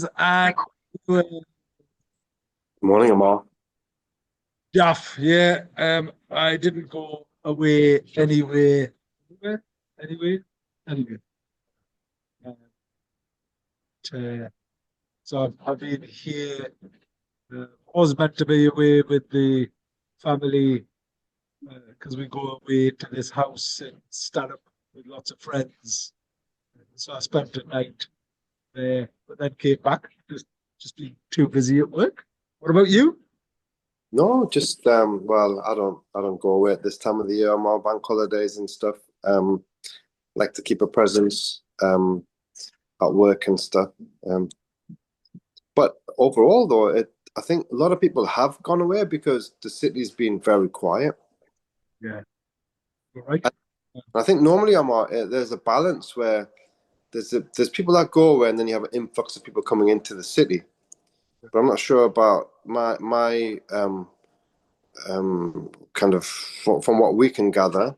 Jazz and Morning, Ammar. Jalf. Yeah, I didn't go away anywhere, anyway, anyway. Uh, so I've been here. I was meant to be away with the family because we go away to this house in Stanhope with lots of friends. So I spent the night there, but then came back. Just been too busy at work. What about you? No, just well, I don't go away at this time of the year, more bank holidays and stuff. Like to keep a presence at work and stuff. Um, but overall, though, I think a lot of people have gone away because the city's been very quiet. Yeah, all right. And I think normally, Ammar, there's a balance where there's people that go away, and then you have an influx of people coming into the city. But I'm not sure about my kind of from what we can gather,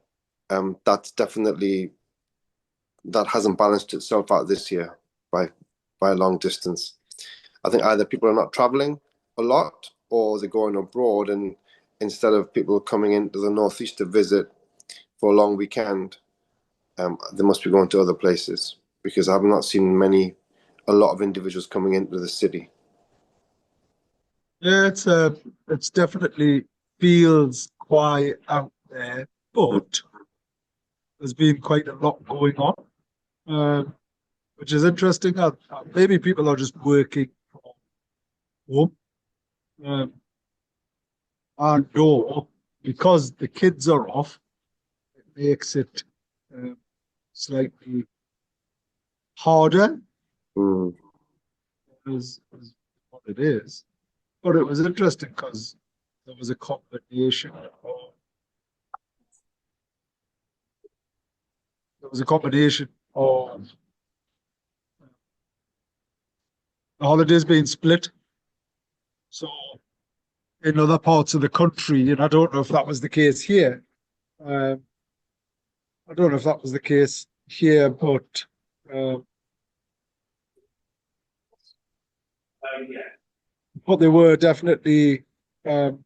that's definitely that hasn't balanced itself out this year by by a long distance. I think either people are not traveling a lot or they're going abroad, and instead of people coming into the northeast to visit for a long weekend, they must be going to other places because I have not seen a lot of individuals coming into the city. Yeah, it's definitely feels quiet out there, but there's been quite a lot going on, um, which is interesting. Maybe people are just working from home, um, and or because the kids are off, it makes it um, slightly harder, Mm. is what it is. But it was interesting because there was a combination of there was a combination of the holidays being split. So in other parts of the country, and I don't know if that was the case here. Um, I don't know if that was the case here, um, but they were definitely um,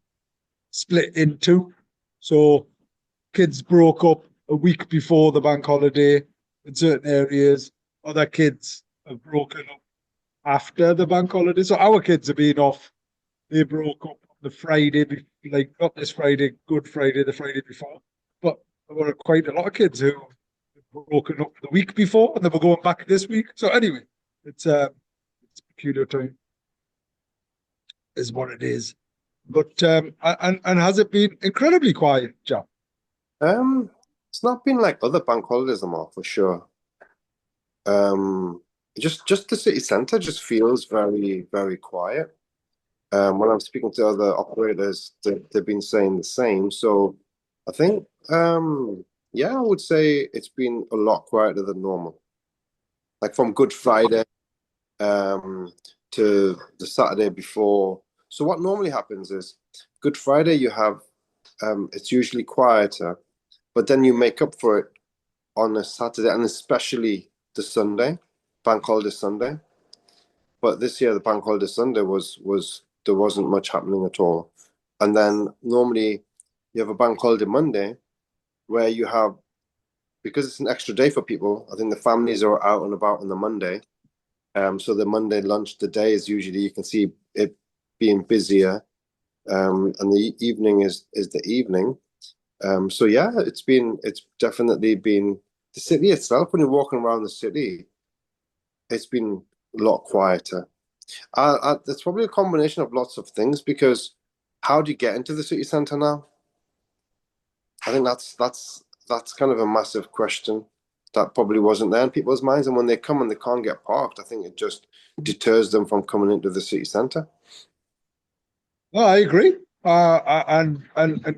split into. So kids broke up a week before the bank holiday in certain areas. Other kids have broken up after the bank holiday. So our kids have been off. They broke up on the Friday, like not this Friday, Good Friday, the Friday before. But there were quite a lot of kids who had broken up the week before and they were going back this week. So anyway, it's a peculiar time, is what it is. But and has it been incredibly quiet, John? Um, it's not been like other bank holidays, Ammar, for sure. Um, just the city centre just feels very, very quiet. When I'm speaking to other operators, they've been saying the same. So I think, yeah, I would say it's been a lot quieter than normal. Like from Good Friday, um, to the Saturday before. So what normally happens is Good Friday, you have, it's usually quieter, but then you make up for it on a Saturday and especially the Sunday, bank holiday Sunday. But this year, the bank holiday Sunday was there wasn't much happening at all. And then normally you have a bank holiday Monday where you have because it's an extra day for people. I think the families are out and about on the Monday. So the Monday lunch, the day is usually you can see it being busier, and the evening is the evening. So yeah, it's definitely been the city itself. When you're walking around the city, it's been a lot quieter. It's probably a combination of lots of things because how do you get into the city centre now? I think that's kind of a massive question that probably wasn't there in people's minds. And when they come and they can't get parked, I think it just deters them from coming into the city centre. No, I agree. And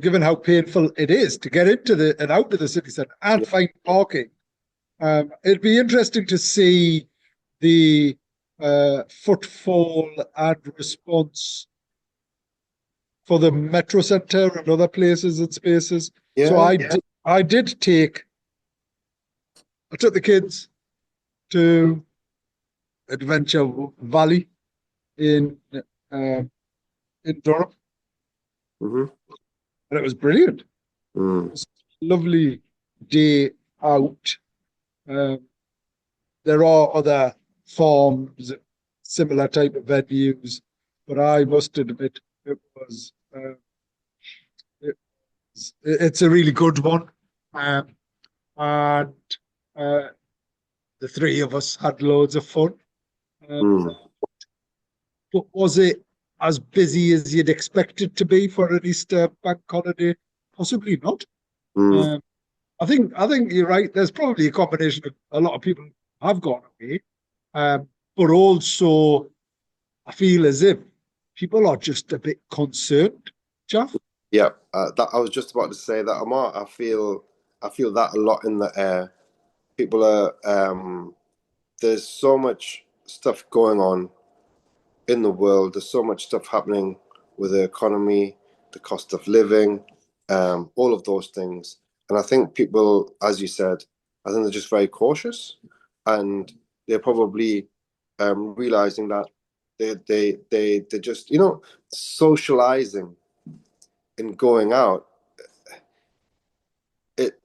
given how painful it is to get into the and out of the city centre and Yeah. find parking, it'd be interesting to see the footfall and response for the metro centre and other places and spaces. So Yeah. I did take I took the kids to Adventure Valley in Durham, Hmm. and it was brilliant. Mm. It was a lovely day out. Um, there are other farms, similar type of venues, but I must admit it was it's a really good one. Um, and uh, the three of us had loads of fun. Um, Mm. but was it as busy as you'd expect it to be for an Easter bank holiday? Possibly not. Mm. Um, I think you're right. There's probably a combination of a lot of people have gone away, but also I feel as if people are just a bit concerned, Jeff. Yeah, that I was just about to say that, Ammar. I feel that a lot in the air. People are there's so much stuff going on in the world. There's so much stuff happening with the economy, the cost of living, all of those things. And I think people, as you said, I think they're just very cautious, and they're probably realizing that they're just socializing and going out.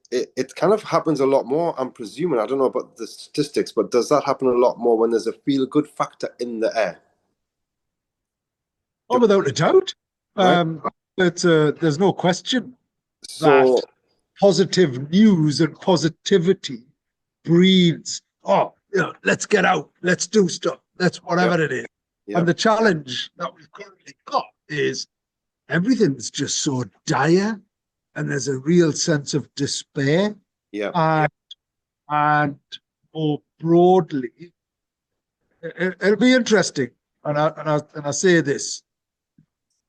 It kind of happens a lot more. I'm presuming. I don't know about the statistics, but does that happen a lot more when there's a feel good factor in the air? Oh, without a doubt. Right. There's no question that So positive news and positivity breeds, let's get out, let's do stuff, let's yeah, whatever it is. yeah, And the challenge that we've currently got is everything's just so dire, and there's a real sense of despair. yeah. And, and more broadly, it'll be interesting. And I say this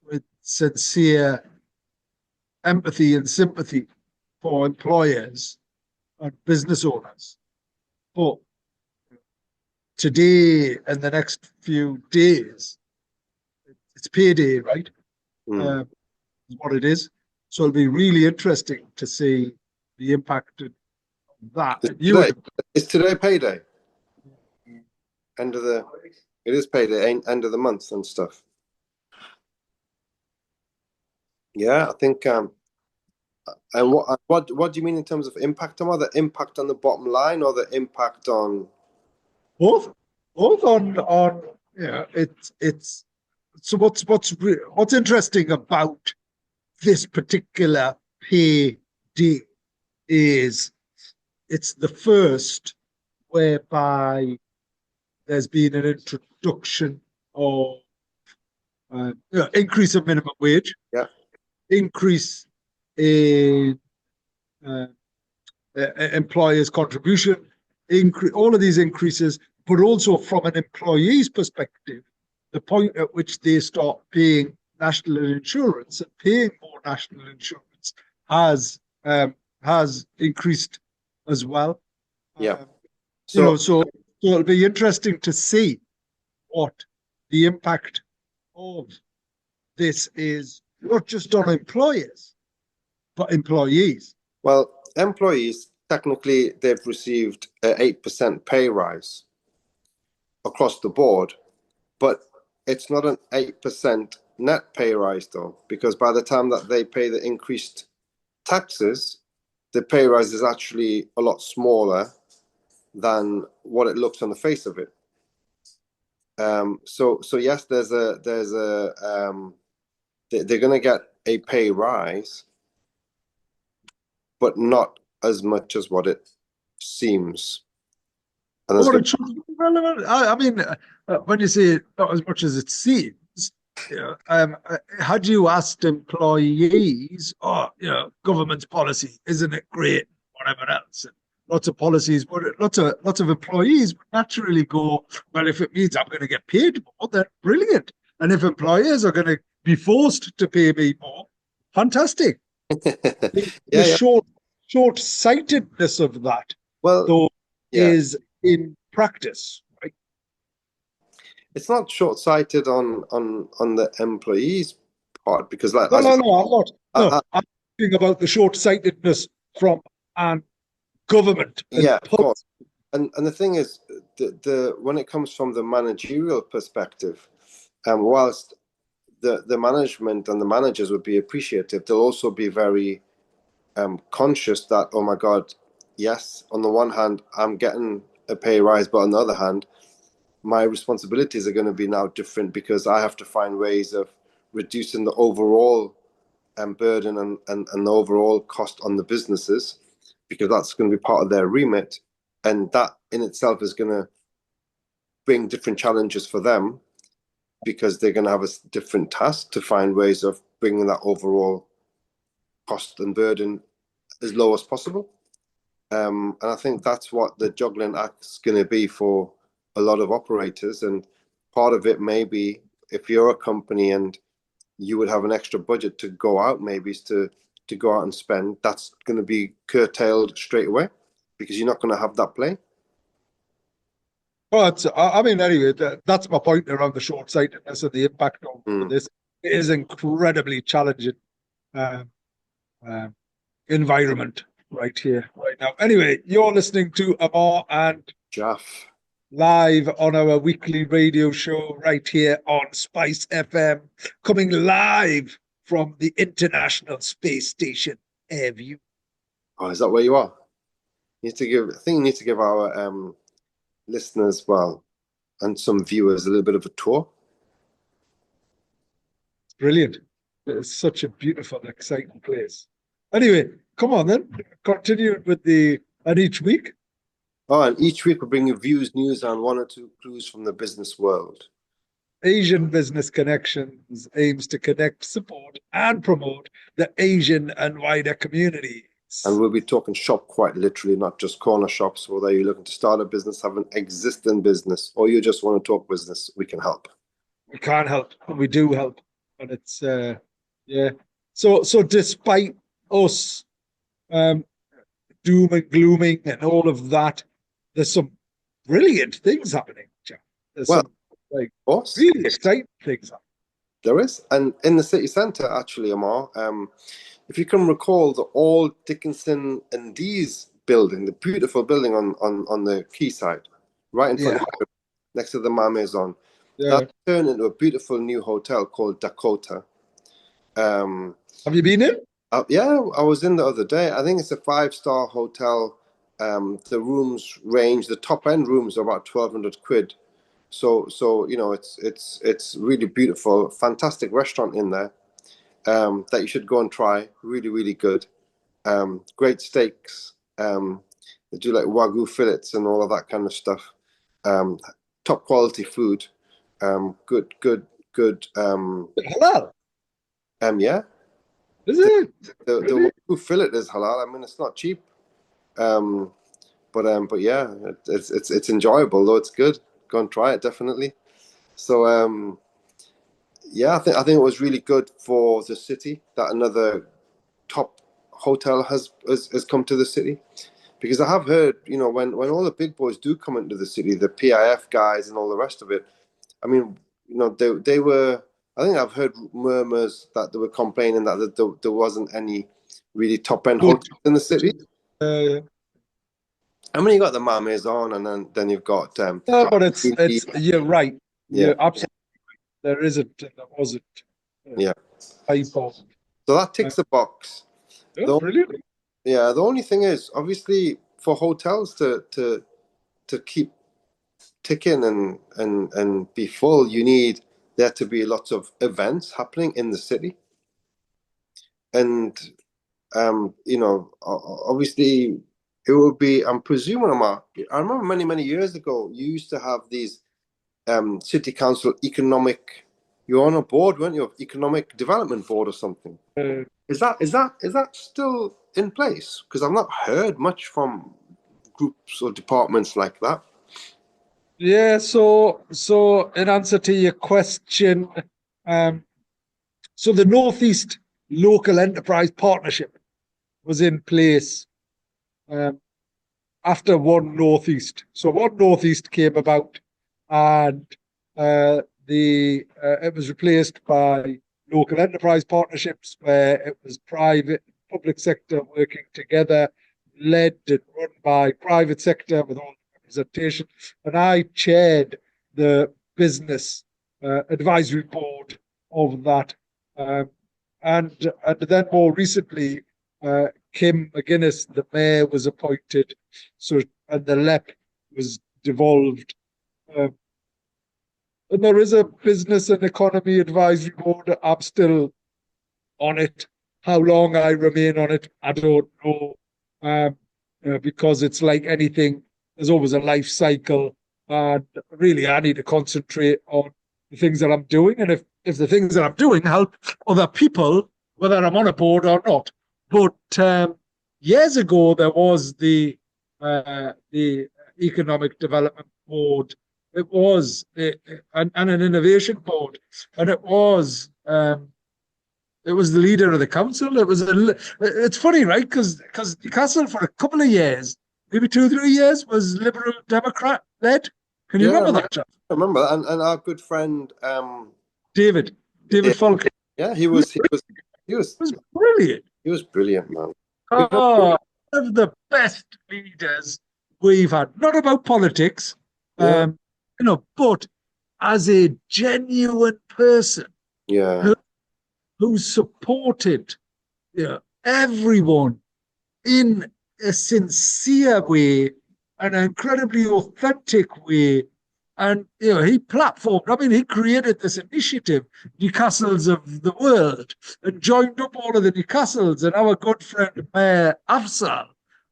with sincere empathy and sympathy for employers and business owners. But today and the next few days, it's payday, right? Mm. Is what it is. So it'll be really interesting to see the impact of that. It's And you today. would, It's today payday. End of the. It is payday. End of the month and stuff. Yeah, I think. And what do you mean in terms of impact on the impact on the bottom line or the impact on? both, both on yeah. It's so what's interesting about this particular pay day is it's the first whereby there's been an introduction of increase of minimum wage, Yeah, increase in uh, employers' contribution, all of these increases, but also from an employee's perspective, the point at which they start paying national insurance and paying more national insurance has has increased as well. yeah. Um, So so it'll be interesting to see what the impact of this is, not just on employers, but employees. well, employees technically they've received an 8% pay rise across the board, but it's not an 8% net pay rise though, because by the time that they pay the increased taxes, the pay rise is actually a lot smaller than what it looks on the face of it. So yes, they're going to get a pay rise, but not as much as what it seems. And there's Or going it should be relevant. I mean, when you say not as much as it seems, had you asked employees, government's policy, isn't it great, whatever else, and lots of policies, but lots of employees would naturally go, well, if it means I'm going to get paid more, then brilliant. And if employers are going to be forced to pay me more, fantastic. The yeah, yeah. short-sightedness of that, Well, though, yeah. is in practice, right? It's not short-sighted on the employees part because, like, No, as you, no, no, I'm not. No, I, I'm talking about the short-sightedness from an government and yeah, of course. And the thing is, the when it comes from the managerial perspective, whilst the management and the managers would be appreciative, they'll also be very conscious that, oh my God, yes, on the one hand, I'm getting a pay rise, but on the other hand, my responsibilities are going to be now different because I have to find ways of reducing the overall burden and the overall cost on the businesses, because that's going to be part of their remit. And that in itself is going to bring different challenges for them because they're going to have a different task to find ways of bringing that overall cost and burden as low as possible. And I think that's what the juggling act's going to be for a lot of operators. And part of it may be, if you're a company and you would have an extra budget to go out, maybe is to go out and spend, that's going to be curtailed straight away because you're not going to have that play. But I mean, anyway, that's my point around the short-sightedness and the impact of this. It is incredibly challenging um, um, environment right here, right now. Anyway, you're listening to Ammar and Jalf. live on our weekly radio show right here on Spice FM, coming live from the International Space Station Airview. Oh, is that where you are? You need to give. I think you need to give our listeners, well, and some viewers, a little bit of a tour. Brilliant. It's such a beautiful, exciting place. Anyway, come on then. Continue with and each week. Oh, and each week we bring you views, news, and one or two clues from the business world. Asian Business Connections aims to connect, support, and promote the Asian and wider communities. And we'll be talking shop quite literally, not just corner shops. Whether you're looking to start a business, have an existing business, or you just want to talk business, we can help. We can't help, and we do help. And it's yeah. So despite us doom and glooming and all of that, there's some brilliant things happening, Jack. There's some like really exciting things happening. There is. And in the city centre, actually, Ammar, if you can recall the old Dickinson and Dees building, the beautiful building on the quayside, right in front of next to the Ma Maison, that turned into a beautiful new hotel called Dakota. Have you been in? Yeah, I was in the other day. I think it's a 5-star hotel. The rooms range, the top end rooms are about 1,200 quid. So you know, it's really beautiful, fantastic restaurant in there that you should go and try. Really, really good. Great steaks. They do like Wagyu fillets and all of that kind of stuff. Top quality food. Good. Halal. Yeah. Is it? The Wagyu fillet is halal. I mean, it's not cheap. But yeah, it's enjoyable though. It's good. Go and try it, definitely. So yeah, I think it was really good for the city that another top hotel has come to the city, because I have heard, you know, when all the big boys do come into the city, the PIF guys and all the rest of it, I mean, you know, they were, I think I've heard murmurs that they were complaining that there wasn't any really top end hotels in the city. I mean, you got the Ma Maison, and then you've got. No, but it's you're right. You're absolutely right. There isn't, and there wasn't. Typo. So that ticks the box. Brilliant. Yeah, the only thing is, obviously, for hotels to keep ticking and be full, you need there to be lots of events happening in the city. And you know, obviously, it would be, I'm presuming, I remember many years ago, you used to have these city council economic, you're on a board, weren't you, of economic development board or something? Is that still in place? Because I've not heard much from groups or departments like that. Yeah, so in answer to your question, so the Northeast Local Enterprise Partnership was in place after One Northeast. So One Northeast came about, and it was replaced by local enterprise partnerships, where it was private, public sector working together, led and run by private sector with all representation, and I chaired the business advisory board of that. And then more recently, Kim McGuinness, the mayor, was appointed, so and the LEP was devolved. And there is a business and economy advisory board. I'm still on it. How long I remain on it, I don't know. Because it's like anything, there's always a life cycle. And really, I need to concentrate on the things that I'm doing. And if the things that I'm doing help other people, whether I'm on a board or not. But years ago, there was the Economic Development Board. It was an innovation board, and it was the leader of the council. It's funny, right? Because Newcastle for a couple of years, maybe 2 or 3 years, was Liberal Democrat led. Can you remember that, Jeff? I remember that. And our good friend David Falk. Yeah, he was brilliant. He was brilliant, man. One of the best leaders we've had. Not about politics, but as a genuine person, who supported everyone in a sincere way, an incredibly authentic way. And he platformed, he created this initiative, Newcastles of the World, and joined up all of the Newcastles. And our good friend Mayor Afzal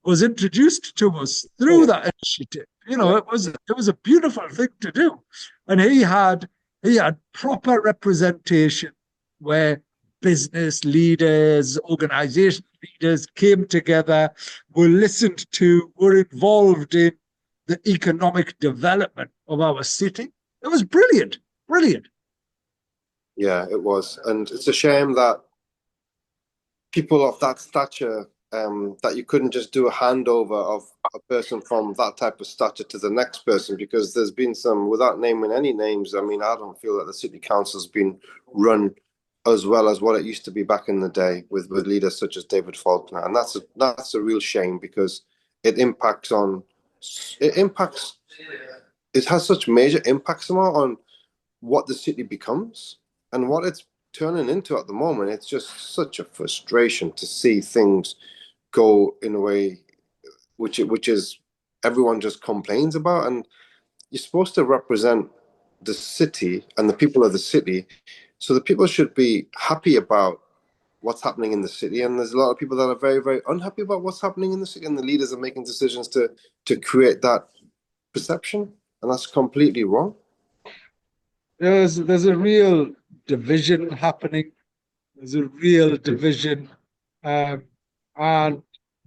was introduced to us through that initiative. It was a beautiful thing to do. And he had proper representation where business leaders, organization leaders came together, were listened to, were involved in the economic development of our city. It was brilliant. Yeah, it was. And it's a shame that people of that stature, that you couldn't just do a handover of a person from that type of stature to the next person, because there's been some, without naming any names, I don't feel that the city council's been run as well as what it used to be back in the day with leaders such as David Faulkner. And that's a real shame, because it has such major impacts on what the city becomes and what it's turning into at the moment. It's just such a frustration to see things go in a way which is everyone just complains about. And you're supposed to represent the city and the people of the city, so the people should be happy about what's happening in the city. And there's a lot of people that are very, very unhappy about what's happening in the city, and the leaders are making decisions to create that perception, and that's completely wrong. There's a real division happening. There's a real division, and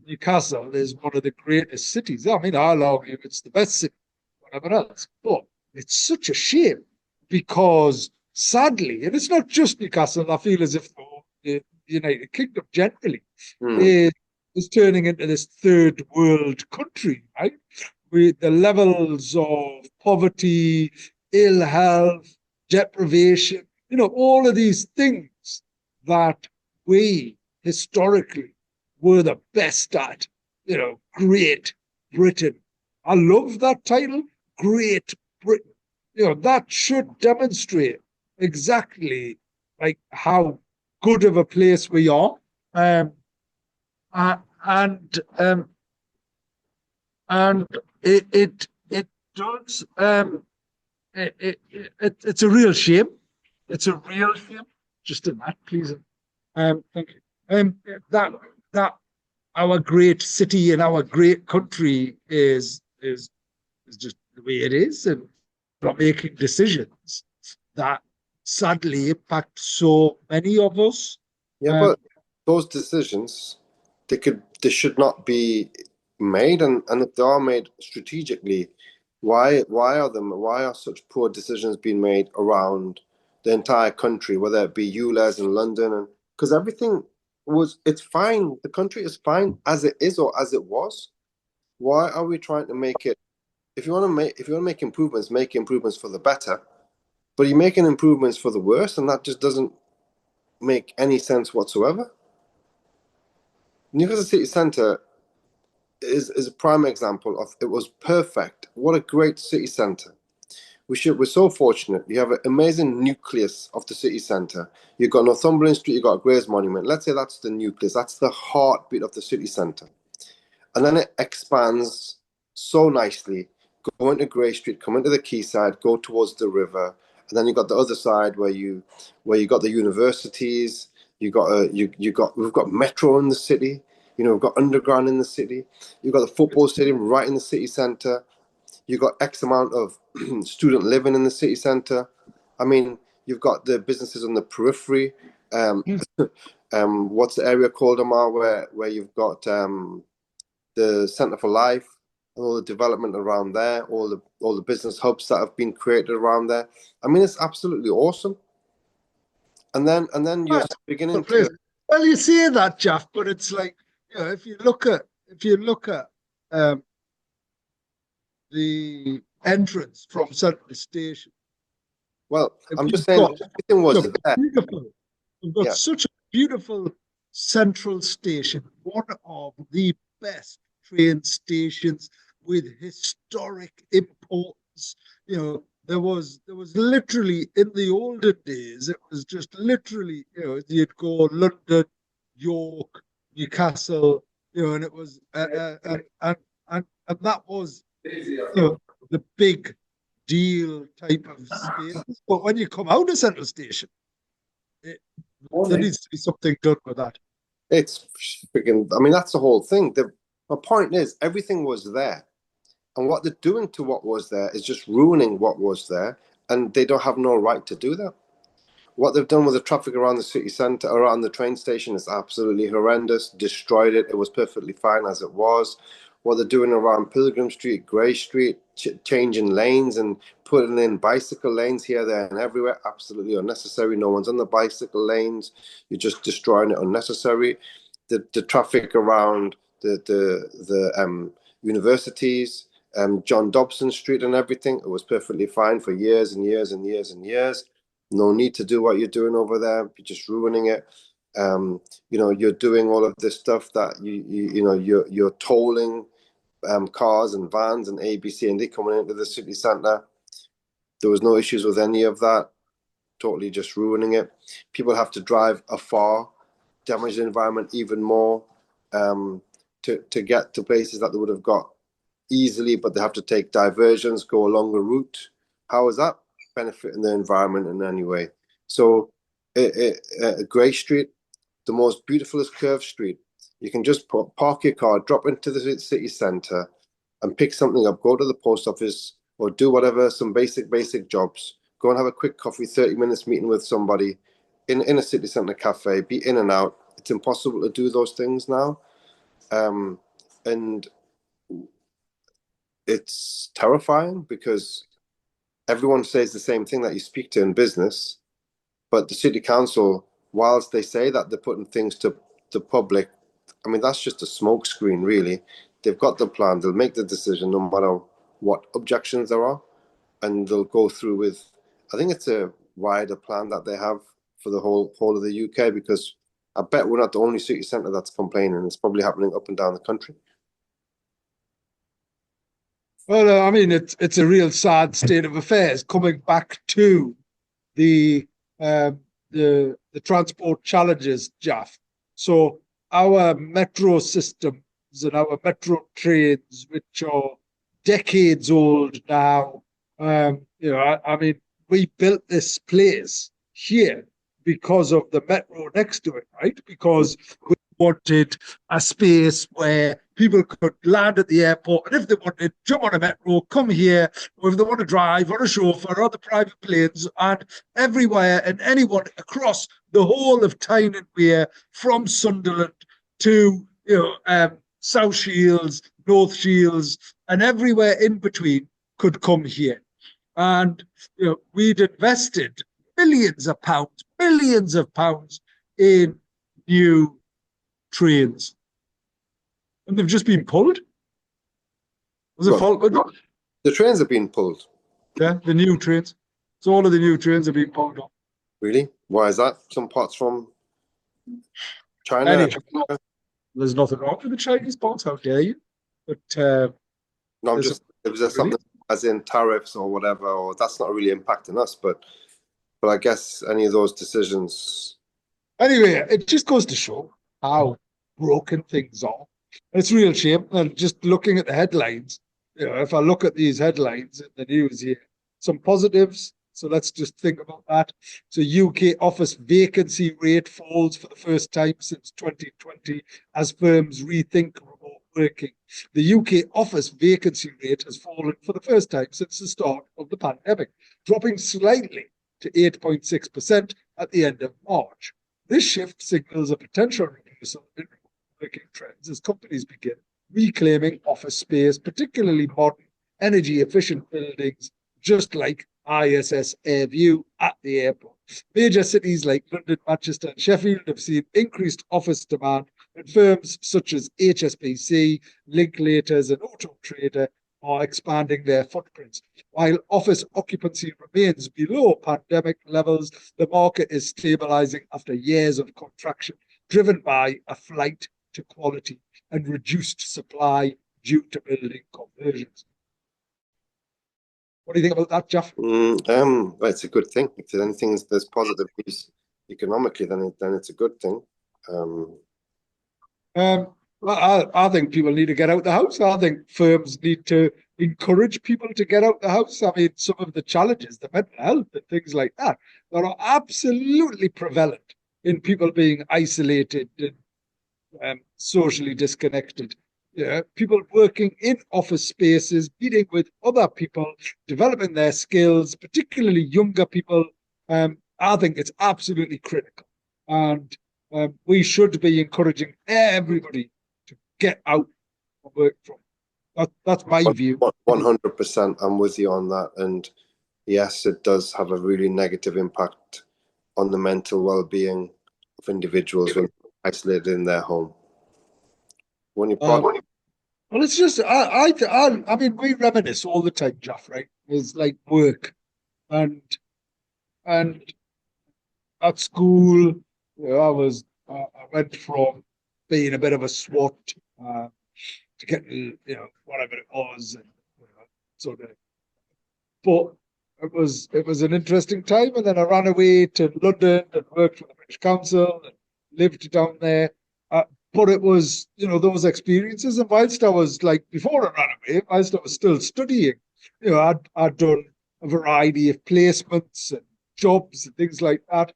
Newcastle is one of the greatest cities. I'll argue it's the best city, whatever else, but it's such a shame, because sadly, and it's not just Newcastle, I feel as if the United Kingdom generally is turning into this third world country, right? With the levels of poverty, ill health, deprivation, all of these things that we historically were the best at, Great Britain. I love that title, Great Britain. That should demonstrate exactly like how good of a place we are. And it does. It's a real shame. It's a real shame. Just in that, please. Thank you. That our great city and our great country is just the way it is, and we're making decisions that sadly impact so many of us. Yeah, but those decisions, they should not be made, and if they are made strategically, why are such poor decisions being made around the entire country, whether it be ULEZ in London? And because it's fine, the country is fine as it is or as it was. Why are we trying to make it? If you want to make improvements, make improvements for the better, but you're making improvements for the worse, and that just doesn't make any sense whatsoever. Newcastle City Centre is a prime example of it was perfect. What a great city centre. We're so fortunate. You have an amazing nucleus of the city centre. You've got Northumberland Street, you've got Gray's Monument. Let's say that's the nucleus, that's the heartbeat of the city centre. And then it expands so nicely. Go into Grey Street, come into the quayside, go towards the river, and then you've got the other side where you got the universities. We've got metro in the city. We've got underground in the city. You've got the football stadium right in the city centre. You've got X amount of student living in the city centre. I mean, you've got the businesses on the periphery. What's the area called, Ammar, where you've got the Centre for Life, and all the development around there, all the business hubs that have been created around there. I mean, it's absolutely awesome. And then you're beginning to. Well, you say that, Jeff, but it's like, if you look at the entrance from Central Station. Well, I'm just saying everything was there. Beautiful. We've got such a beautiful Central Station, one of the best train stations with historic importance. There was literally, in the olden days, it was just literally, you'd go London, York, Newcastle, and it was and that was the big deal type of space. But when you come out of Central Station, there needs to be something done with that. It's freaking. I mean, that's the whole thing. My point is, everything was there. And what they're doing to what was there is just ruining what was there. And they don't have no right to do that. What they've done with the traffic around the city centre, around the train station, is absolutely horrendous. Destroyed it. It was perfectly fine as it was. What they're doing around Pilgrim Street, Grey Street, changing lanes and putting in bicycle lanes here, there, and everywhere, absolutely unnecessary. No one's on the bicycle lanes. You're just destroying it unnecessary. The traffic around the universities, John Dobson Street and everything, it was perfectly fine for years and years and years and years. No need to do what you're doing over there. You're just ruining it. You're doing all of this stuff that you're tolling cars and vans and A, B, C, and D coming into the city centre. There was no issues with any of that. Totally just ruining it. People have to drive afar, damage the environment even more to get to places that they would have got easily, but they have to take diversions, go a longer route. How is that benefiting the environment in any way? So Grey Street, the most beautifulest curved street. You can just park your car, drop into the city centre and pick something up, go to the post office or do whatever, some basic jobs, go and have a quick coffee, 30 minutes meeting with somebody in a city centre cafe, be in and out. It's impossible to do those things now. And it's terrifying because everyone says the same thing that you speak to in business, but the city council, whilst they say that they're putting things to public, I mean, that's just a smokescreen, really. They've got the plan. They'll make the decision no matter what objections there are, and they'll go through with, I think it's a wider plan that they have for the whole of the UK, because I bet we're not the only city centre that's complaining. It's probably happening up and down the country. Well, I mean, it's a real sad state of affairs. Coming back to the transport challenges, Jaff. So our metro systems and our metro trains, which are decades old now, I mean, we built this place here because of the metro next to it, right? Because we wanted a space where people could land at the airport, and if they wanted, jump on a metro, come here, or if they want to drive on a chauffeur or the private planes, and everywhere and anyone across the whole of Tyne and Wear, from Sunderland to South Shields, North Shields, and everywhere in between could come here. And we'd invested millions of pounds in new trains, and they've just been pulled. Was it fault? The trains have been pulled. Yeah, the new trains. So all of the new trains have been pulled up. Really? Why is that? Some parts from China? Anyway, there's nothing wrong with the Chinese parts. How dare you? But No, I'm there's just, if there's something as in tariffs or whatever, or that's not really impacting us, but I guess any of those decisions. anyway, it just goes to show how broken things are. It's a real shame. And just looking at the headlines, if I look at these headlines in the news here, some positives. So let's just think about that. So UK office vacancy rate falls for the first time since 2020 as firms rethink remote working. The UK office vacancy rate has fallen for the first time since the start of the pandemic, dropping slightly to 8.6% at the end of March. This shift signals a potential reversal in working trends as companies begin reclaiming office space, particularly modern, energy efficient buildings, just like ISS Airview at the airport. Major cities like London, Manchester, and Sheffield have seen increased office demand, and firms such as HSBC, Linklaters, and Auto Trader are expanding their footprints. While office occupancy remains below pandemic levels, the market is stabilizing after years of contraction, driven by a flight to quality and reduced supply due to building conversions. What do you think about that, Jeff? Well, it's a good thing. If there's anything there's positive news economically, then it's a good thing. Well, I think people need to get out the house. I think firms need to encourage people to get out the house. I mean, some of the challenges, the mental health and things like that are absolutely prevalent in people being isolated and socially disconnected. Yeah, people working in office spaces, meeting with other people, developing their skills, particularly younger people. I think it's absolutely critical, and we should be encouraging everybody to get out and work from. That's my view. 100%, I'm with you on that. And yes, it does have a really negative impact on the mental well-being of individuals when isolated in their home. When you Well, it's just I mean, we reminisce all the time, Jeff. Right? It's like work and at school. I went from being a bit of a SWAT to getting whatever it was, and sort of. But it was an interesting time, and then I ran away to London and worked for the British Council and lived down there. But it was, those experiences. And whilst I was before I ran away, whilst I was still studying, I'd done a variety of placements and jobs and things like that.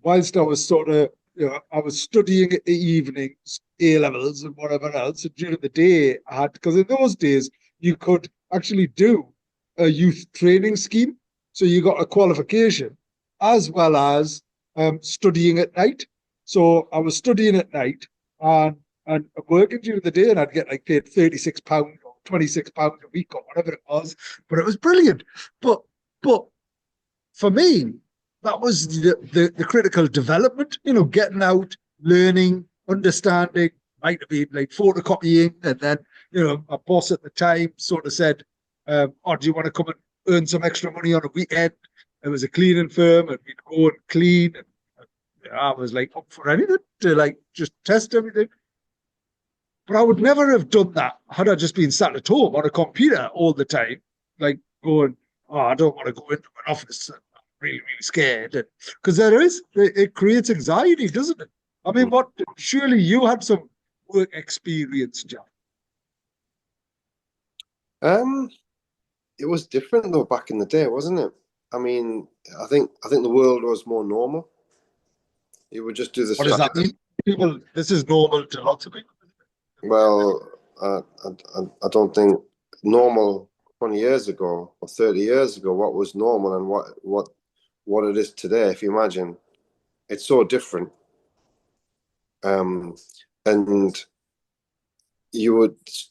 Whilst I was I was studying at the evenings, A levels and whatever else. And during the day, because in those days, you could actually do a youth training scheme. So you got a qualification as well as studying at night. So I was studying at night and working during the day, and I'd get paid £36 or £26 a week or whatever it was. But it was brilliant. But for me, that was the critical development. Getting out, learning, understanding. Might have been photocopying, and then my boss at the time sort of said, "Oh, do you want to come and earn some extra money on a weekend?" It was a cleaning firm, and we'd go and clean. And I was up for anything to just test everything. But I would never have done that had I just been sat at home on a computer all the time, going, "Oh, I don't want to go into an office. I'm really, really scared." Because it creates anxiety, doesn't it? I mean, surely you had some work experience, John. It was different though back in the day, wasn't it? I mean, I think the world was more normal. You would just do the. What does that mean? People, this is normal to lots of people. Well, I don't think normal 20 years ago or 30 years ago, what was normal and what it is today, if you imagine, it's so different. And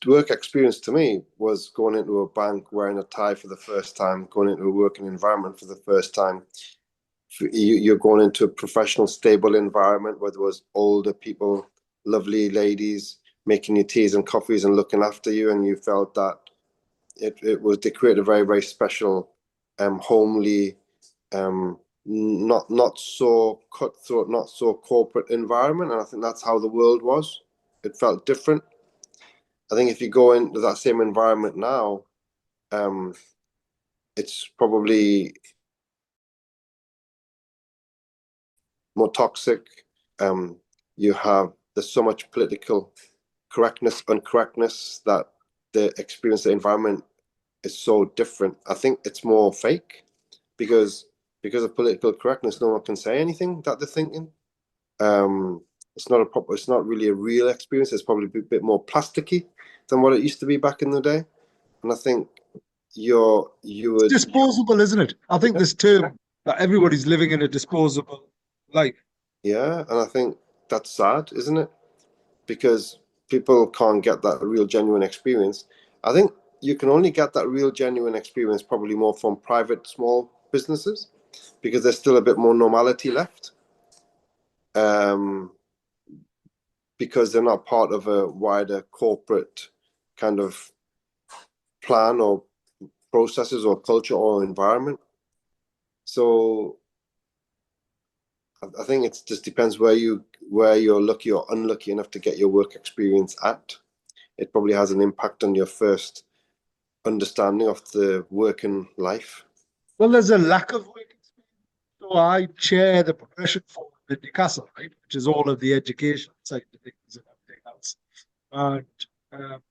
work experience to me was going into a bank wearing a tie for the first time, going into a working environment for the first time. You're going into a professional, stable environment where there was older people, lovely ladies making you teas and coffees and looking after you, and you felt that they created a very, very special, homely, not so cutthroat, not so corporate environment. And I think that's how the world was. It felt different. I think if you go into that same environment now, it's probably more toxic. There's so much political correctness, uncorrectness, that the experience, the environment is so different. I think it's more fake because of political correctness, no one can say anything that they're thinking. It's not really a real experience. It's probably a bit more plasticky than what it used to be back in the day. And I think you It's would, disposable, isn't it? I think this term that everybody's living in a disposable life. yeah, and I think that's sad, isn't it? Because people can't get that real genuine experience. I think you can only get that real genuine experience probably more from private small businesses because there's still a bit more normality left. Because they're not part of a wider corporate kind of plan or processes or culture or environment. So I think it just depends where you're lucky or unlucky enough to get your work experience at. It probably has an impact on your first understanding of the working life. Well, there's a lack of work experience. So I chair the progression forum in Newcastle, right, which is all of the education side of things and everything else. And um,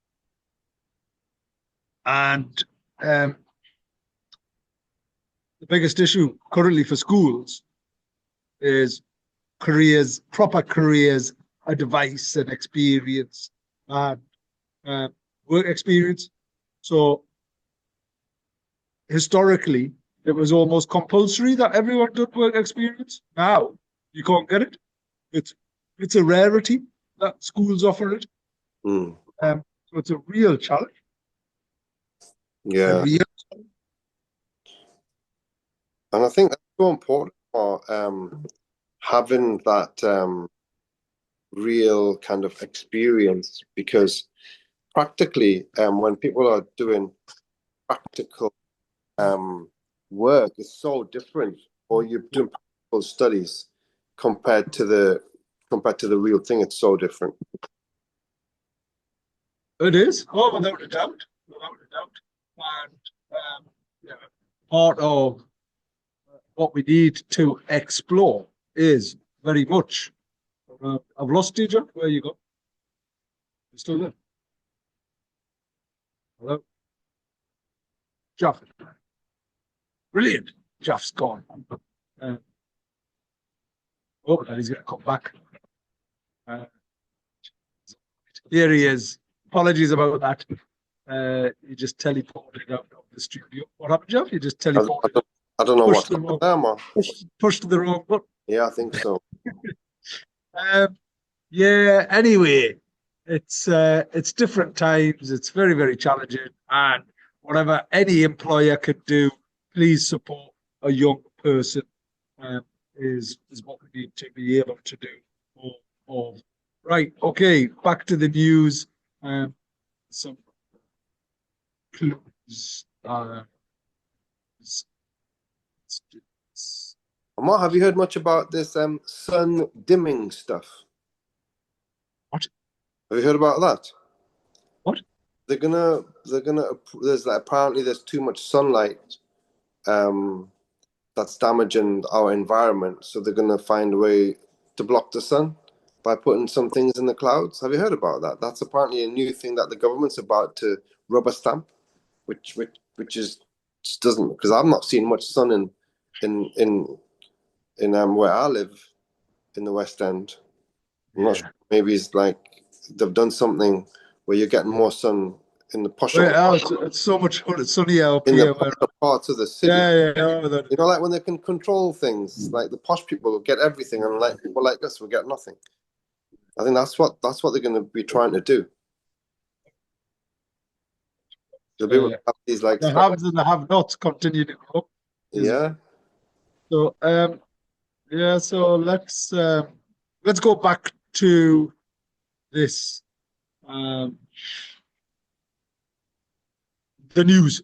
and the biggest issue currently for schools is careers, proper careers, advice and experience and work experience. So historically, it was almost compulsory that everyone did work experience. Now you can't get it. It's a rarity that schools offer it. Mm. So it's a real challenge. Yeah, and I think that's so important for having that real kind of experience, because practically, when people are doing practical work, is so different, or you're doing practical studies compared to the real thing. It's so different. It is, oh, without a doubt, without a doubt. And yeah, part of what we need to explore is very much. I've lost you, John. Where you go? You still there? Hello, Jeff. Brilliant. Jeff's gone. Oh, and he's going to come back. Here he is. Apologies about that. You just teleported out of the studio. What happened, Jeff? You just teleported. I don't know what's happened there, man. Pushed the wrong button. Yeah, I think so. Yeah. Anyway, it's different times. It's very, very challenging, and whatever any employer could do, please support a young person. Is what we need to be able to do. Of right. Okay. Back to the news. Some clues. Ammar, have you heard much about this sun dimming stuff? What? Have you heard about that? What? Apparently there's too much sunlight that's damaging our environment, so they're gonna find a way to block the sun by putting some things in the clouds. Have you heard about that? That's apparently a new thing that the government's about to rubber stamp, which is just doesn't, because I've not seen much sun in where I live in the West End. I'm not sure. Maybe it's like they've done something where you're getting more sun in the posh it's so much sunnier up in here. the parts of the city. Yeah. You know, like when they can control things, like the posh people will get everything, and like people like us will get nothing. I think that's what they're going to be trying to do. The people have these like the haves and the have-nots continue to grow. Yeah. So so let's go back to this the news,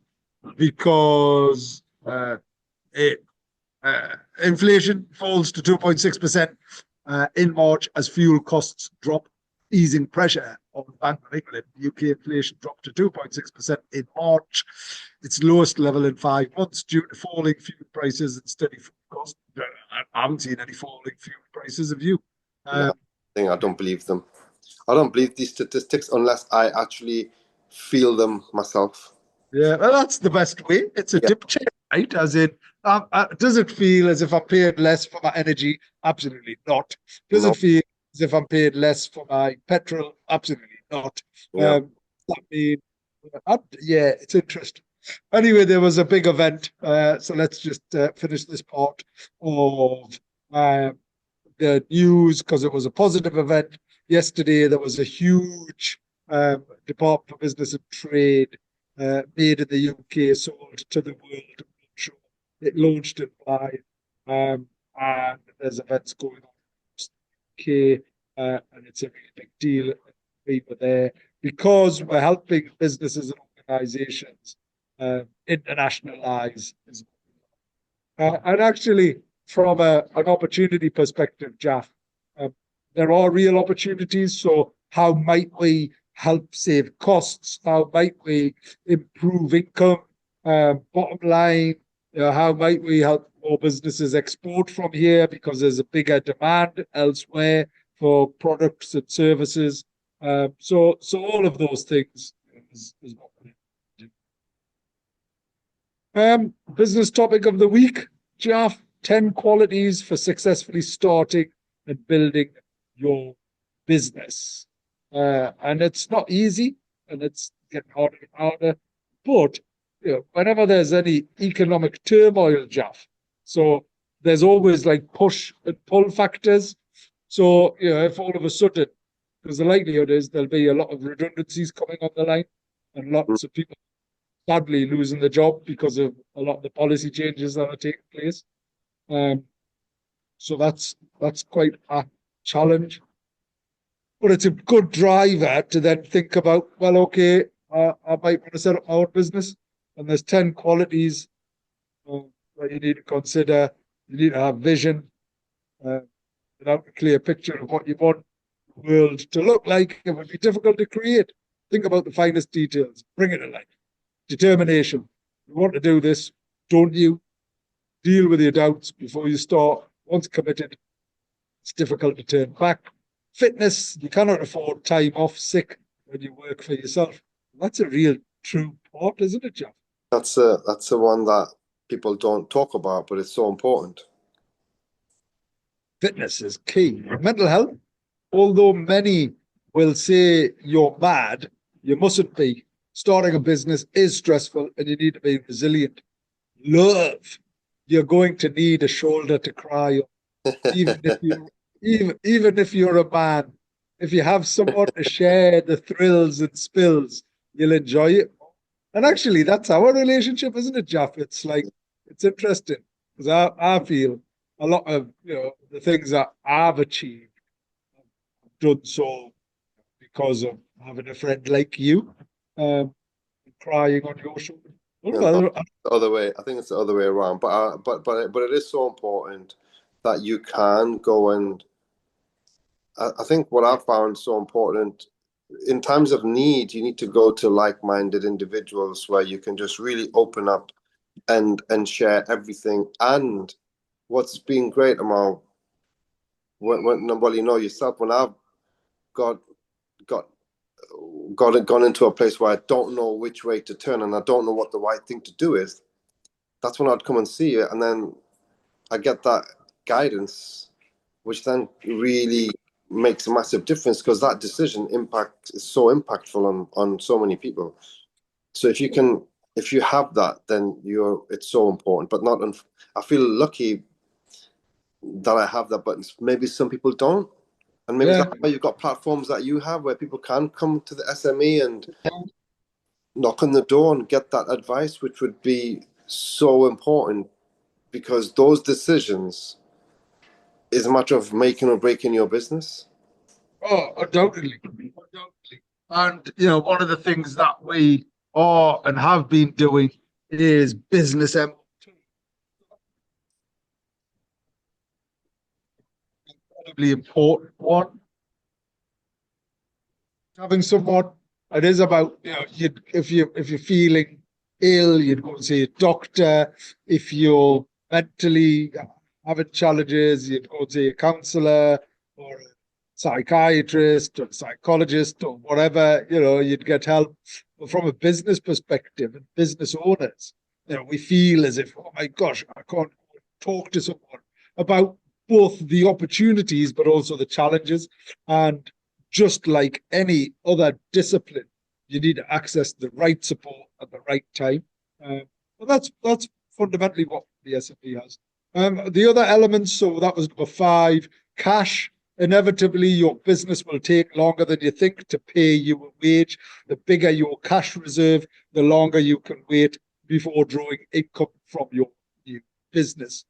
because inflation falls to 2.6% in March as fuel costs drop, easing pressure on the Bank of England. UK inflation dropped to 2.6% in March, its lowest level in 5 months due to falling fuel prices and steady food costs. I haven't seen any falling fuel prices, have you? No, I don't believe them. I don't believe these statistics unless I actually feel them myself. Yeah, well, that's the best way. It's a Yeah, dip check, right? As in, does it feel as if I'm paying less for my energy? Absolutely not. Does it no, feel as if I'm paying less for my petrol? Absolutely not. yeah. That mean, yeah, it's interesting. Anyway, there was a big event, so let's just finish this part of uh, the news because it was a positive event. Yesterday, there was a huge Department for Business and Trade made in the UK, sold to the world. It launched in July, and there's events going on across the UK, and it's a really big deal. We were there because we're helping businesses and organisations internationalize. And actually, from an opportunity perspective, Jaff, um, there are real opportunities. So, how might we help save costs? How might we improve income? Bottom line, how might we help more businesses export from here because there's a bigger demand elsewhere for products and services? So all of those things is what we do. Business topic of the week, Jeff, 10 qualities for successfully starting and building your business. And it's not easy and it's getting harder and harder. But whenever there's any economic turmoil, Jeff, so there's always like push and pull factors. So, if all of a sudden, because the likelihood is there'll be a lot of redundancies coming on the line and lots of people sadly losing the job because of a lot of the policy changes that are taking place. Um, so that's quite a challenge. But it's a good driver to then think about, well, okay, I might want to set up my own business. And there's 10 qualities that you need to consider. You need to have vision, without a clear picture of what you want the world to look like. It would be difficult to create. Think about the finest details, bring it to life. Determination. You want to do this, don't you? Deal with your doubts before you start. Once committed, it's difficult to turn back. Fitness, you cannot afford time off sick when you work for yourself. That's a real true part, isn't it, Jeff? That's the one that people don't talk about, but it's so important. Fitness is key. Mental health, although many will say you're mad, you mustn't be. Starting a business is stressful and you need to be resilient. Love, you're going to need a shoulder to cry on, even if you even if you're a man. If you have someone to share the thrills and spills, you'll enjoy it. And actually, that's our relationship, isn't it, Jeff? It's like it's interesting because I feel a lot of the things that I've achieved, I've done so because of having a friend like you, um, crying on your shoulder. You know, Well, the other way. I think it's the other way around. But it is so important that you can go and. I think what I've found so important in times of need, you need to go to like-minded individuals where you can just really open up and share everything. And what's been great about when well, you know yourself, when I've got got gone into a place where I don't know which way to turn and I don't know what the right thing to do is, that's when I'd come and see you, and then I get that guidance, which then really makes a massive difference because that decision impact is so impactful on so many people. So if you have that, then it's so important. But not, I feel lucky that I have that, but maybe some people don't. And maybe yeah, that's why you've got platforms that you have where people can come to the SME and knock on the door and get that advice, which would be so important because those decisions is a matter of making or breaking your business. oh, undoubtedly, undoubtedly. And one of the things that we are and have been doing is business M2, incredibly important one. having someone. It is about, if you're feeling ill, you'd go and see a doctor. If you're mentally having challenges, you'd go and see a counselor or a psychiatrist or a psychologist or whatever. You'd get help. But from a business perspective and business owners, we feel as if, oh my gosh, I can't talk to someone about both the opportunities but also the challenges. And just like any other discipline, you need to access the right support at the right time. But that's fundamentally what the S&P has. The other elements, so that was number 5, cash. Inevitably, your business will take longer than you think to pay you a wage. The bigger your cash reserve, the longer you can wait before drawing income from your business.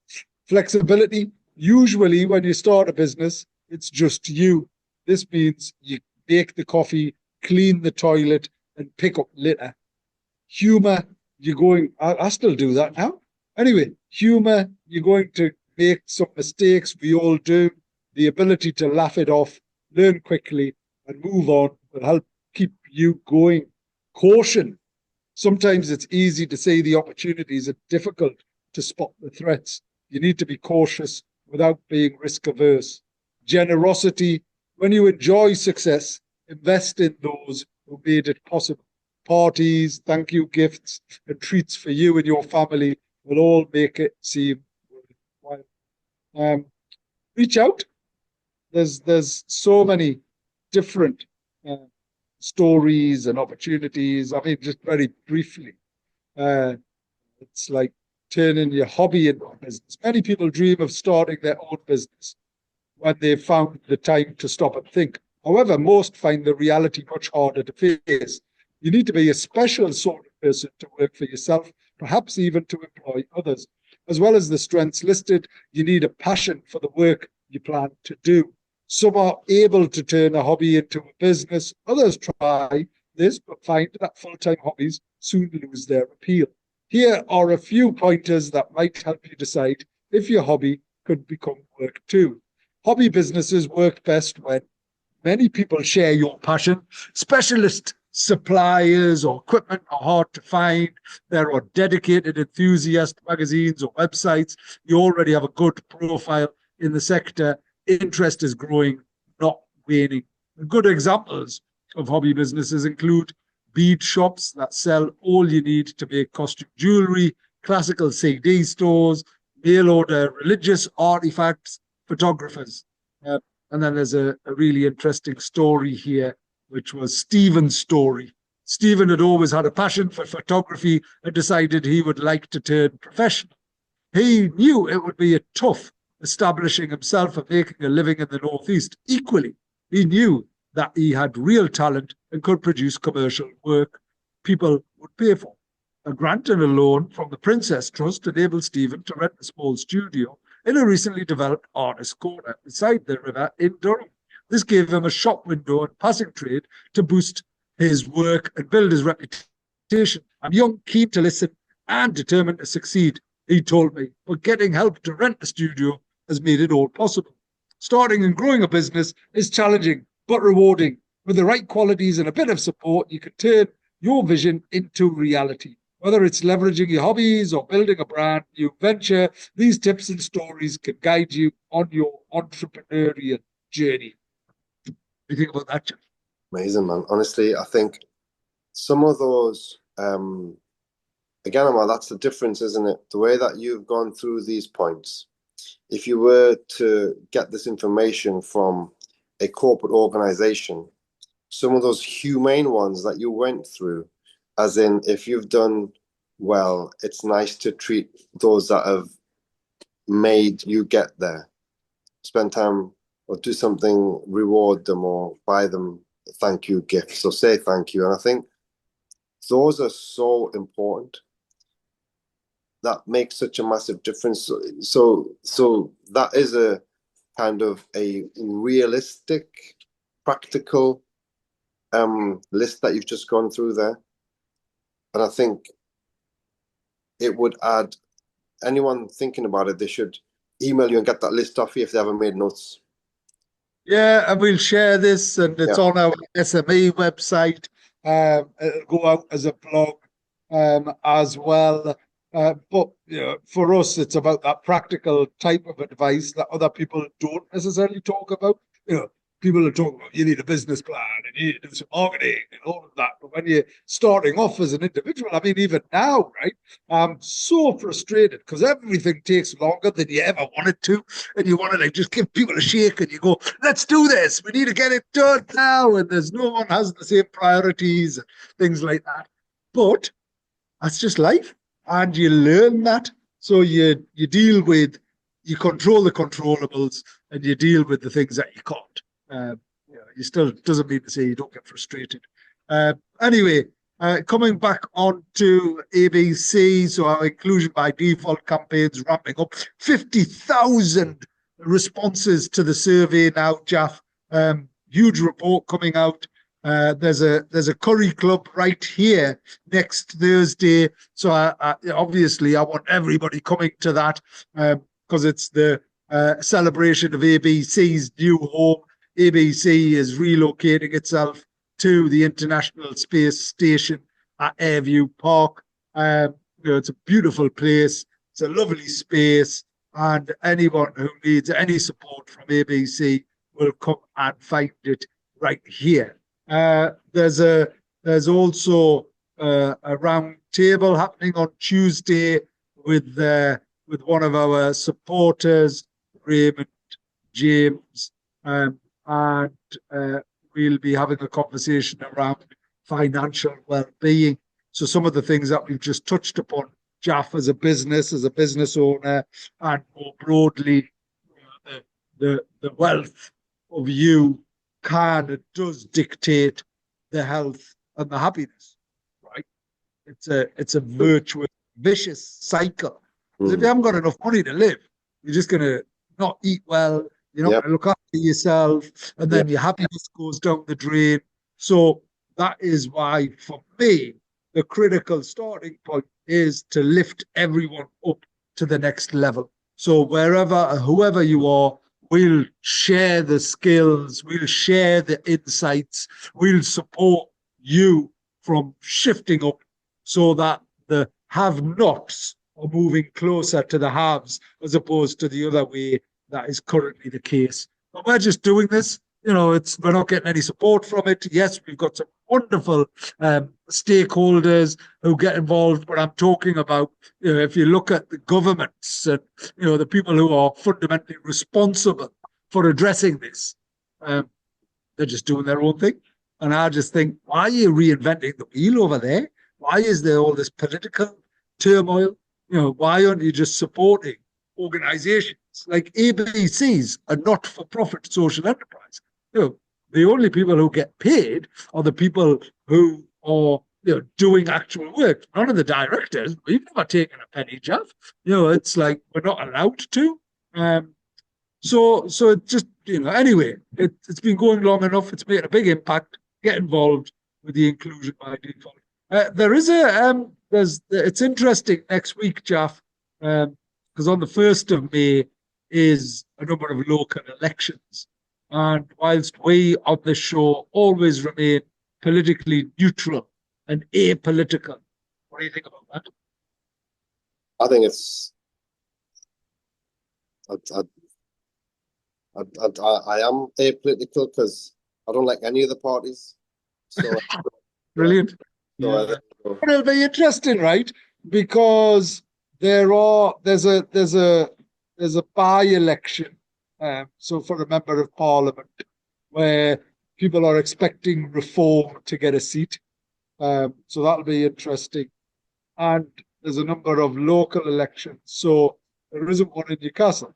Flexibility. Usually, when you start a business, it's just you. This means you make the coffee, clean the toilet, and pick up litter. Humor, you're going, I still do that now. Anyway, humor, you're going to make some mistakes. We all do. The ability to laugh it off, learn quickly, and move on will help keep you going. Caution. Sometimes it's easy to say the opportunities are difficult to spot the threats. You need to be cautious without being risk averse. Generosity. When you enjoy success, invest in those who made it possible. Parties, thank you gifts, and treats for you and your family will all make it seem worthwhile. Reach out. There's so many different stories and opportunities. I mean, just very briefly, it's like turning your hobby into a business. Many people dream of starting their own business when they've found the time to stop and think. However, most find the reality much harder to face. You need to be a special sort of person to work for yourself, perhaps even to employ others. As well as the strengths listed, you need a passion for the work you plan to do. Some are able to turn a hobby into a business. Others try this, but find that full-time hobbies soon lose their appeal. Here are a few pointers that might help you decide if your hobby could become work too. Hobby businesses work best when many people share your passion. Specialist suppliers or equipment are hard to find. There are dedicated enthusiast magazines or websites. You already have a good profile in the sector. Interest is growing, not waning. Good examples of hobby businesses include bead shops that sell all you need to make costume jewelry, classical CD stores, mail order religious artifacts, photographers. And then there's a really interesting story here, which was Stephen's story. Stephen had always had a passion for photography and decided he would like to turn professional. He knew it would be a tough establishing himself and making a living in the Northeast. Equally, he knew that he had real talent and could produce commercial work people would pay for. A grant and a loan from the Princess Trust enabled Stephen to rent a small studio in a recently developed artist corner beside the river in Durham. This gave him a shop window and passing trade to boost his work and build his reputation. I'm young, keen to listen, and determined to succeed, he told me, but getting help to rent a studio has made it all possible. Starting and growing a business is challenging but rewarding. With the right qualities and a bit of support, you can turn your vision into reality. Whether it's leveraging your hobbies or building a brand new venture, these tips and stories can guide you on your entrepreneurial journey. What do you think about that, Jeff? Amazing, man. Honestly, I think some of those, again, Ammar, that's the difference, isn't it? The way that you've gone through these points. If you were to get this information from a corporate organization, some of those humane ones that you went through, as in, if you've done well, it's nice to treat those that have made you get there. Spend time or do something, reward them or buy them thank you gifts or say thank you. And I think those are so important. That makes such a massive difference. So that is a kind of a realistic, practical list that you've just gone through there. And I think it would add, anyone thinking about it, they should email you and get that list off you if they haven't made notes. Yeah, and we'll share this, and it's Yeah. on our SME website. It'll go out as a blog as well. But for us, it's about that practical type of advice that other people don't necessarily talk about. You know, people are talking about you need a business plan and you need to do some marketing and all of that. But when you're starting off as an individual, I mean, even now, right? I'm so frustrated because everything takes longer than you ever wanted to, and you want to like just give people a shake and you go, let's do this. We need to get it done now. And there's no one has the same priorities and things like that. But that's just life. And you learn that. So you deal with, you control the controllables and you deal with the things that you can't. You still doesn't mean to say you don't get frustrated. Anyway, coming back on to ABC, so our inclusion by default campaigns ramping up. 50,000 responses to the survey now, Jaff. Huge report coming out. There's a curry club right here next Thursday. So obviously I want everybody coming to that because it's the celebration of ABC's new home. ABC is relocating itself to the International Space Station at Airview Park. It's a beautiful place. It's a lovely space, and anyone who needs any support from ABC will come and find it right here. There's also a round table happening on Tuesday with one of our supporters, Raymond James, and we'll be having a conversation around financial well-being. So some of the things that we've just touched upon, Jaff as a business owner, and more broadly, the wealth of you can and does dictate the health and the happiness, right? It's a virtuous, vicious cycle. Because if you haven't got enough money to live, you're just going to not eat well, you're not going to look after yourself, and then your happiness goes down the drain. So that is why, for me, the critical starting point is to lift everyone up to the next level. So wherever, whoever you are, we'll share the skills, we'll share the insights, we'll support you from shifting up so that the have-nots are moving closer to the haves as opposed to the other way that is currently the case. But we're just doing this. We're not getting any support from it. Yes, we've got some wonderful stakeholders who get involved, but I'm talking about, if you look at the governments and, the people who are fundamentally responsible for addressing this, they're just doing their own thing. And I just think, why are you reinventing the wheel over there? Why is there all this political turmoil? Why aren't you just supporting organizations like ABCs, a not-for-profit social enterprise? The only people who get paid are the people who are doing actual work. None of the directors. We've never taken a penny, Jeff. It's like we're not allowed to. So it just anyway, it's been going long enough. It's made a big impact. Get involved with the inclusion by default. It's interesting next week, Jeff, because on the 1st of May is a number of local elections. And whilst we on this show always remain politically neutral and apolitical, what do you think about that? I think it's. I am apolitical because I don't like any of the parties. So brilliant. So yeah. It'll be interesting, right? Because there's a by-election, so for a member of parliament, where people are expecting reform to get a seat. So that'll be interesting. And there's a number of local elections. So there isn't one in Newcastle.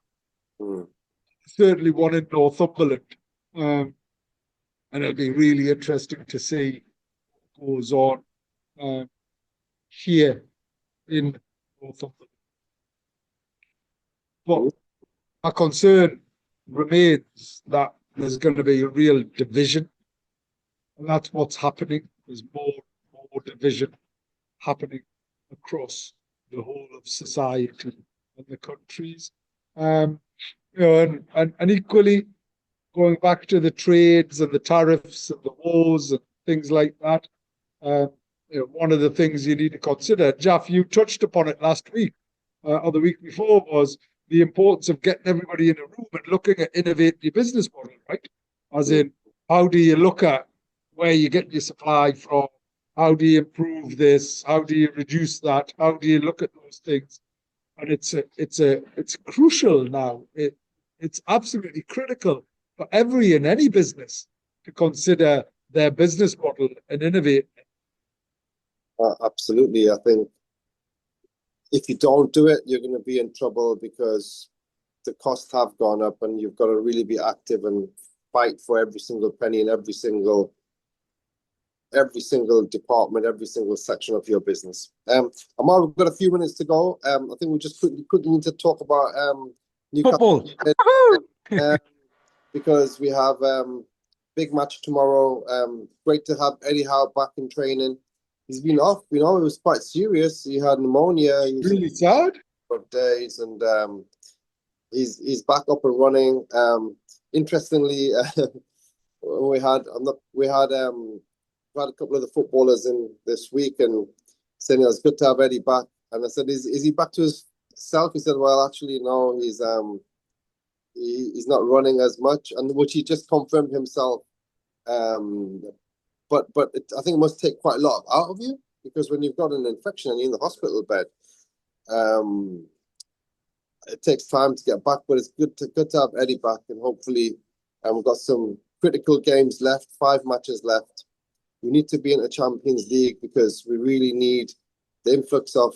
Certainly one in Northumberland. And it'll be really interesting to see what goes on here in Northumberland. But our concern remains that there's going to be a real division. And that's what's happening. There's more division happening across the whole of society and the countries. And equally, going back to the trades and the tariffs and the wars and things like that. Uh, one of the things you need to consider, Jeff, you touched upon it last week or the week before, was the importance of getting everybody in a room and looking at innovating your business model, right? As in, how do you look at where you get your supply from? How do you improve this? How do you reduce that? How do you look at those things? And it's crucial now. It's absolutely critical for every and any business to consider their business model and innovate. Absolutely. I think if you don't do it, you're going to be in trouble because the costs have gone up, and you've got to really be active and fight for every single penny in every single department, every single section of your business. Ammar, we've got a few minutes to go. I think we just quickly need to talk about Newcastle because we have big match tomorrow. Great to have Eddie Howe back in training. He's been off, it was quite serious. He had pneumonia. He was really sad for days, and he's back up and running. Interestingly, we had a couple of the footballers in this week and saying it was good to have Eddie back. And I said, is he back to his self? He said, well, actually, no, he's not running as much, and which he just confirmed himself. But I think it must take quite a lot out of you, because when you've got an infection and you're in the hospital bed, it takes time to get back. But it's good to have Eddie back, and hopefully, we've got some critical games left, 5 matches left. We need to be in a Champions League because we really need the influx of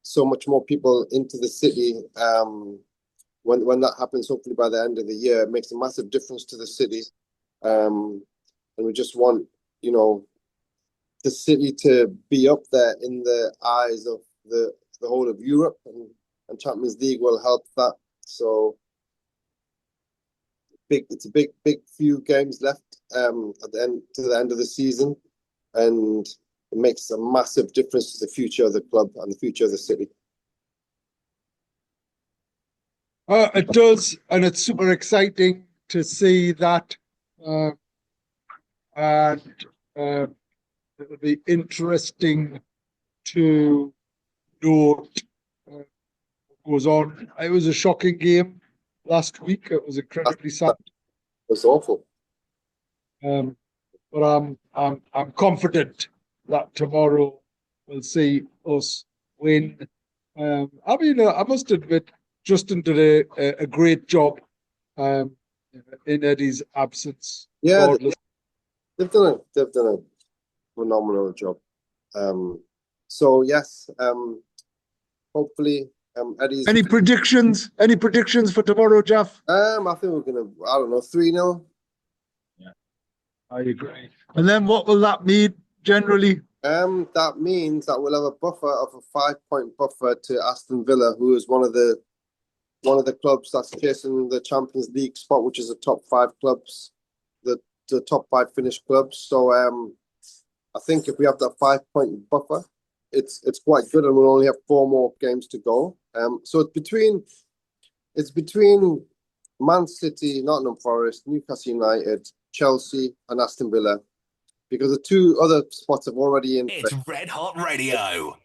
so much more people into the city. When that happens, hopefully by the end of the year, it makes a massive difference to the city. And we just want, the city to be up there in the eyes of the whole of Europe, and Champions League will help that. So it's a big few games left at the end of the season, and it makes a massive difference to the future of the club and the future of the city. It does, and it's super exciting to see that. And it'll be interesting to note what goes on. It was a shocking game last week. It was incredibly sad. It was awful. But I'm confident that tomorrow we'll see us win. I must admit, Justin did a great job in Eddie's absence. Yeah, they've done a phenomenal job. So yes, hopefully Eddie's. Any predictions? Any predictions for tomorrow, Jeff? I think we're gonna, 3-0. Yeah, I agree. And then what will that mean generally? That means that we'll have a buffer of a 5-point buffer to Aston Villa, who is one of the clubs that's chasing the Champions League spot, which is the top 5 clubs, the top 5 Finnish clubs. So I think if we have that 5-point buffer, it's quite good, and we'll only have 4 more games to go. So it's between Man City, Nottingham Forest, Newcastle United, Chelsea, and Aston Villa, because the 2 other spots have already in. It's Red Hot Radio.